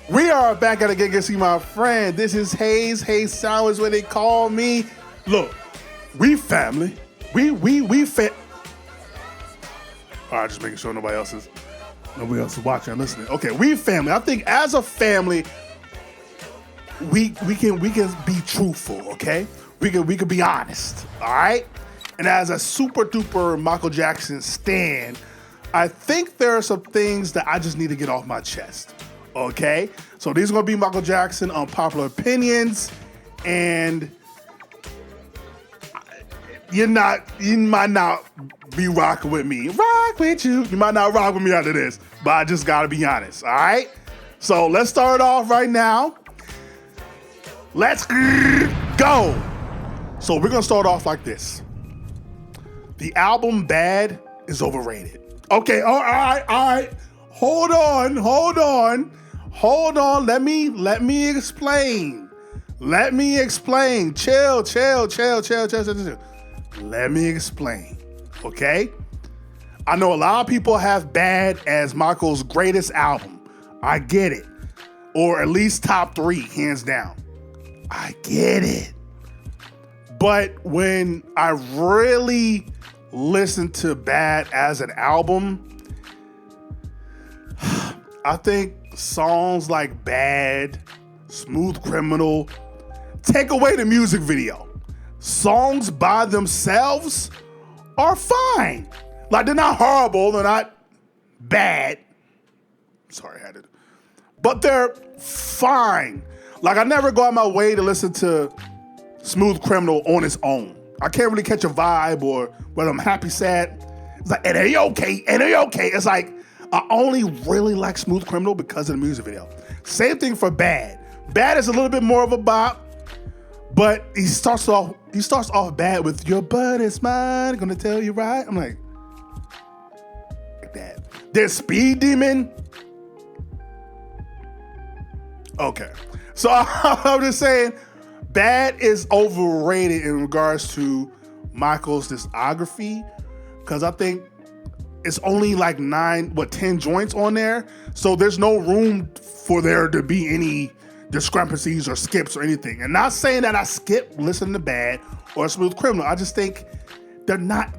We are back at again, see my friend. This is Hayes Sounds where they call me. Look, we family. We All right, just making sure nobody else is watching and listening. Okay, we family. I think as a family, we can be truthful. Okay, we can be honest. All right, and as a super duper Michael Jackson stan, I think there are some things that I just need to get off my chest. Okay, so these are gonna be Michael Jackson unpopular opinions, and you might not be rocking with me. Rock with you. You might not rock with me after this, but I just gotta be honest. All right. So let's start off right now. Let's go. So we're gonna start off like this. The album Bad is overrated. Okay. All right. Hold on. Let me explain. Chill. Let me explain. Okay? I know a lot of people have Bad as Michael's greatest album. I get it. Or at least top 3, hands down. I get it. But when I really listen to Bad as an album, I think songs like Bad, Smooth Criminal, take away the music video. Songs by themselves are fine. Like, they're not horrible, they're not bad. Sorry, I had it. But they're fine. Like, I never go out my way to listen to Smooth Criminal on its own. I can't really catch a vibe or whether I'm happy, sad. It's like, and are you okay? It's like, I only really like Smooth Criminal because of the music video. Same thing for Bad. Bad is a little bit more of a bop, but he starts off bad with "Your butt is mine, gonna tell you right." I'm like that. There's Speed Demon. Okay, so I'm just saying, Bad is overrated in regards to Michael's discography because I think it's only like 10 joints on there, so there's no room for there to be any discrepancies or skips or anything. And not saying that I skip listening to Bad or Smooth Criminal. I just think they're not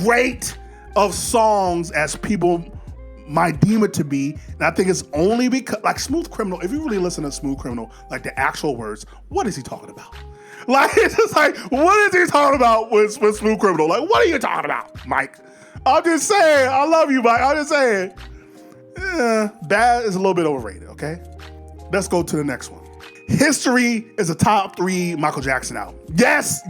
great of songs as people might deem it to be. And I think it's only because, like, Smooth Criminal, if you really listen to Smooth Criminal, like the actual words, what is he talking about? Like, it's just like, what is he talking about with Smooth Criminal? Like, what are you talking about, Mike? I'm just saying, I love you, Mike. I'm just saying. Bad is a little bit overrated, okay? Let's go to the next one. History is a top 3 Michael Jackson album. Yes.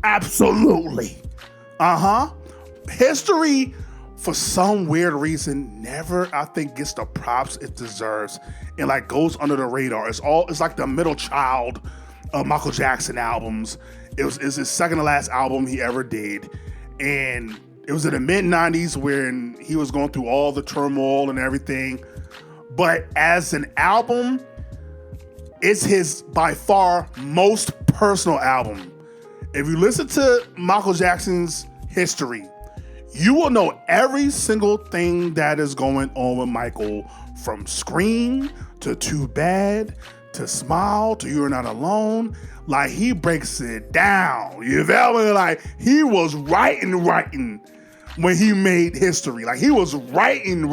Absolutely. History, for some weird reason, never, I think, gets the props it deserves and like goes under the radar. It's like the middle child of Michael Jackson albums. It's his second to last album he ever did. And it was in the mid-90s when he was going through all the turmoil and everything. But as an album, it's his by far most personal album. If you listen to Michael Jackson's history, you will know every single thing that is going on with Michael, from Scream to Too Bad to Smile to You're Not Alone. Like, he breaks it down. You feel me? Like, he was writing when he made history. Like, he was writing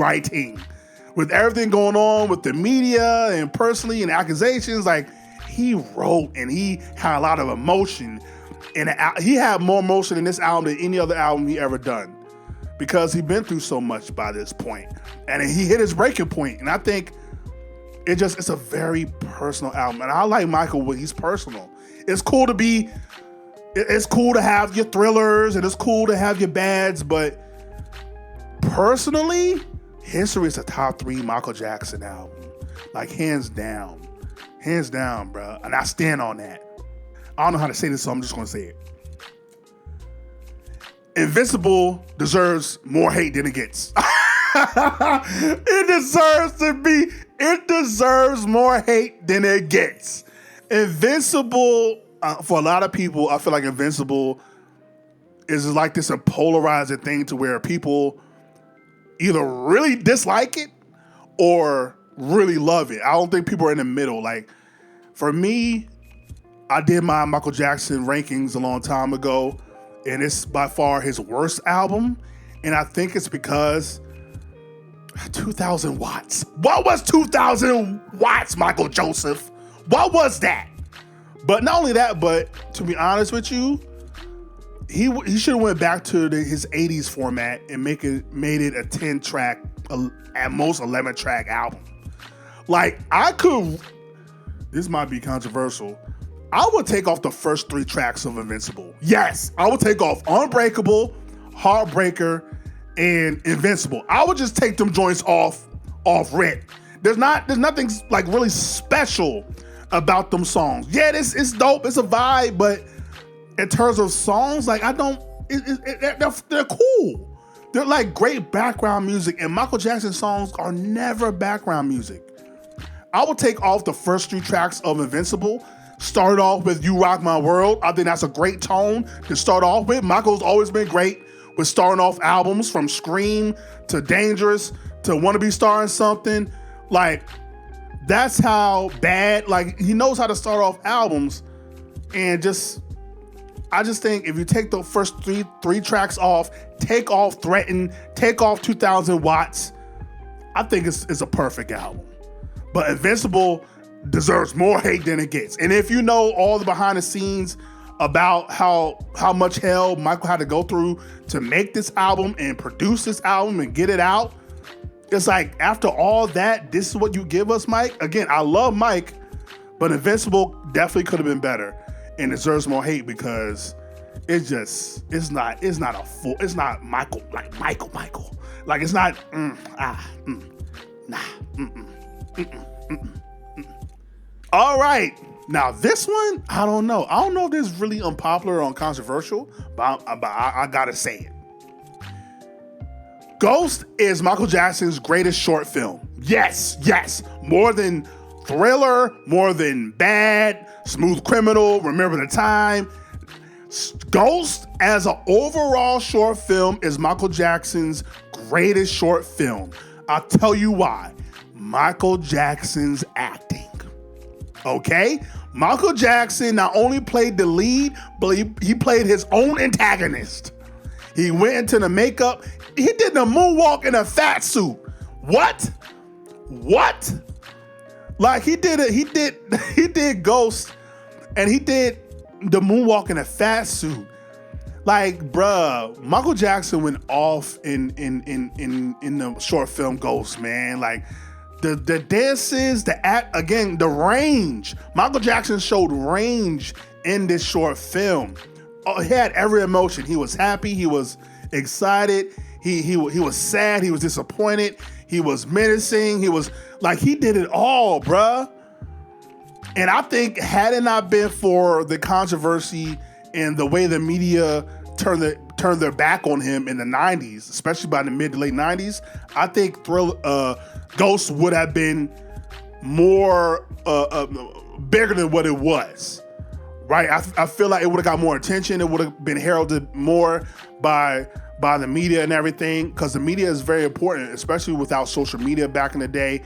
with everything going on with the media and personally and accusations. Like, he wrote and he had a lot of emotion. And he had more emotion in this album than any other album he ever done, because he'd been through so much by this point. And he hit his breaking point. And I think it's a very personal album. And I like Michael when he's personal. It's cool to have your thrillers and it's cool to have your bads, but personally, History is a top 3 Michael Jackson album. Like, hands down, bro. And I stand on that. I don't know how to say this, so I'm just going to say it. Invincible deserves more hate than it gets. It deserves more hate than it gets. Invincible, for a lot of people, I feel like Invincible is like this a polarizing thing to where people either really dislike it or really love it. I don't think people are in the middle. Like, for me, I did my Michael Jackson rankings a long time ago, and it's by far his worst album. And I think it's because 2,000 watts. What was 2,000 watts, Michael Joseph? What was that? But not only that, but to be honest with you, he should have went back to his 80s format and made it a 10-track, at most 11-track album. Like, this might be controversial, I would take off the first 3 tracks of Invincible. Yes, I would take off Unbreakable, Heartbreaker, and Invincible. I would just take them joints off rip. There's nothing like really special about them songs. Yeah, it's dope, it's a vibe, but in terms of songs, like they're cool. They're like great background music, and Michael Jackson songs are never background music. I would take off the first 3 tracks of Invincible. Start off with You Rock My World. I think that's a great tone to start off with. Michael's always been great with starting off albums, from Scream to Dangerous to Wanna Be Starring Something. Like, that's how bad, like, he knows how to start off albums. And I just think if you take the first three tracks off, take off Threaten, take off 2,000 watts, I think it's a perfect album. But Invincible deserves more hate than it gets. And if you know all the behind the scenes about how much hell Michael had to go through to make this album and produce this album and get it out, it's like, after all that, this is what you give us, Mike? Again, I love Mike, but Invincible definitely could have been better and deserves more hate because it's not Michael. Like, it's not, All right. Now, this one, I don't know. I don't know if this is really unpopular or controversial, but I gotta say it. Ghost is Michael Jackson's greatest short film. Yes. More than Thriller, more than Bad, Smooth Criminal, Remember the Time. Ghost, as an overall short film, is Michael Jackson's greatest short film. I'll tell you why. Michael Jackson's acting. Okay? Michael Jackson not only played the lead, but he played his own antagonist. He went into the makeup. He did the moonwalk in a fat suit. What? Like, he did Ghost, and he did the moonwalk in a fat suit. Like, bruh, Michael Jackson went off in the short film Ghost, man. Like, the dances, the range. Michael Jackson showed range in this short film. He had every emotion. He was happy. He was excited. He was sad. He was disappointed. He was menacing. He was like, he did it all, bruh. And I think, had it not been for the controversy and the way the media turned their back on him in the 90s, especially by the mid to late 90s, I think Ghost would have been more bigger than what it was, right? I feel like it would have got more attention. It would have been heralded more by the media and everything, because the media is very important, especially without social media back in the day.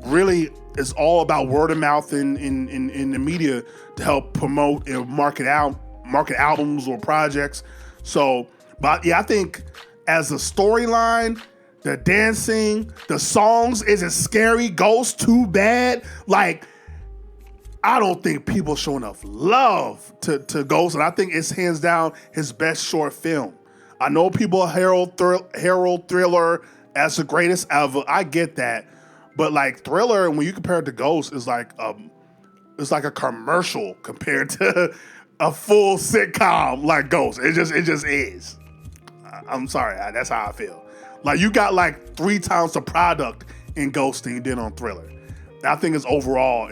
Really, it's all about word of mouth in the media to help promote and market albums or projects. So, but yeah, I think as a storyline, the dancing, the songs isn't scary. Ghost, too bad. Like, I don't think people show enough love to Ghost, and I think it's hands down his best short film. I know people herald Thriller as the greatest ever. I get that, but like, Thriller, when you compare it to Ghost, is like a commercial compared to a full sitcom like Ghost. It just is. I'm sorry, that's how I feel. Like, you got like 3 times the product in Ghost than you did on Thriller. I think it's overall,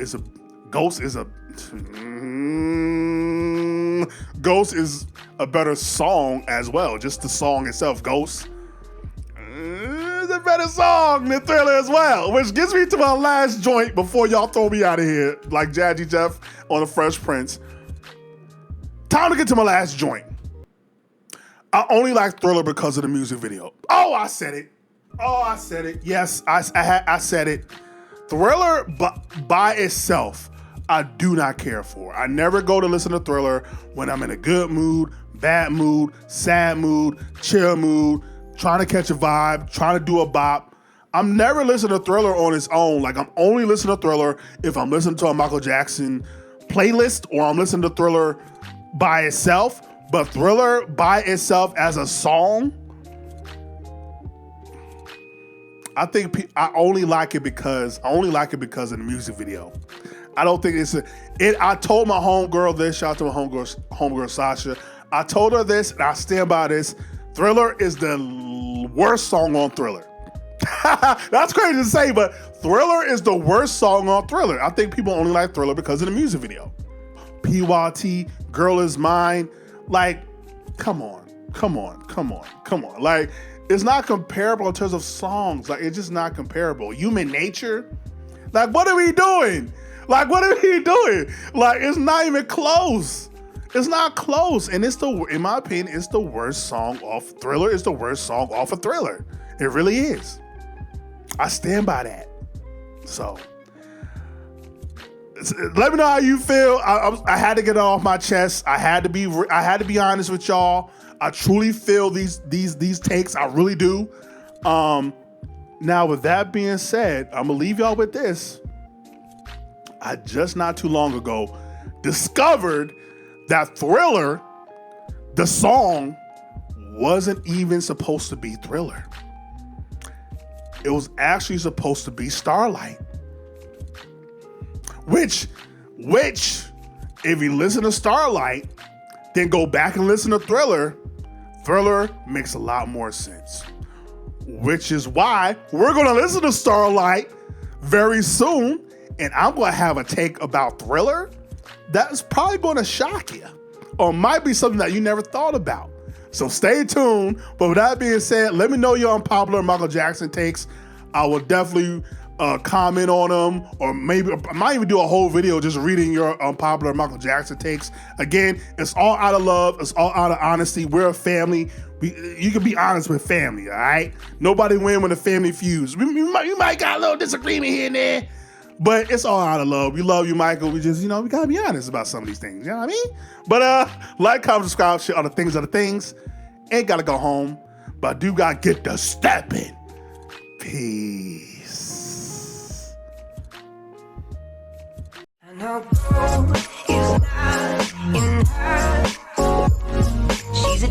Ghost is a better song as well. Just the song itself, Ghost, is a better song than Thriller as well. Which gets me to my last joint before y'all throw me out of here, like Jazzy Jeff on The Fresh Prince. Time to get to my last joint. I only like Thriller because of the music video. Oh, I said it. Oh, I said it. Yes, I said it. Thriller by itself, I do not care for. I never go to listen to Thriller when I'm in a good mood, bad mood, sad mood, chill mood, trying to catch a vibe, trying to do a bop. I'm never listening to Thriller on its own. Like, I'm only listening to Thriller if I'm listening to a Michael Jackson playlist or I'm listening to Thriller by itself. But Thriller by itself as a song, I think I only like it because of the music video. I don't think I told my homegirl this. Shout out to my homegirl Sasha. I told her this, and I stand by this. Thriller is the worst song on Thriller. That's crazy to say, but Thriller is the worst song on Thriller. I think people only like Thriller because of the music video. PYT, Girl Is Mine. Like, come on. Like, it's not comparable in terms of songs. Like, it's just not comparable. Human Nature. Like, what are we doing? Like, it's not even close. It's not close. And in my opinion, it's the worst song off Thriller. It's the worst song off of Thriller. It really is. I stand by that. So, let me know how you feel. I had to get it off my chest. I had to be honest with y'all. I truly feel these takes. I really do. Now, with that being said, I'm gonna leave y'all with this. I just not too long ago discovered that Thriller, the song, wasn't even supposed to be Thriller. It was actually supposed to be Starlight. Which, if you listen to Starlight, then go back and listen to Thriller makes a lot more sense. Which is why we're going to listen to Starlight very soon, and I'm going to have a take about Thriller that's probably going to shock you, or might be something that you never thought about. So stay tuned. But with that being said, let me know your unpopular Michael Jackson takes. I will definitely comment on them, or maybe I might even do a whole video just reading your unpopular Michael Jackson takes. Again, it's all out of love. It's all out of honesty. We're a family. You can be honest with family, all right? Nobody win when the family feuds. You might got a little disagreement here and there, but it's all out of love. We love you, Michael. We just, we gotta be honest about some of these things. You know what I mean? But like, comment, subscribe, shit, all the things. Ain't gotta go home, but I do gotta get the stepping. Peace. I know gold is not in her. She's a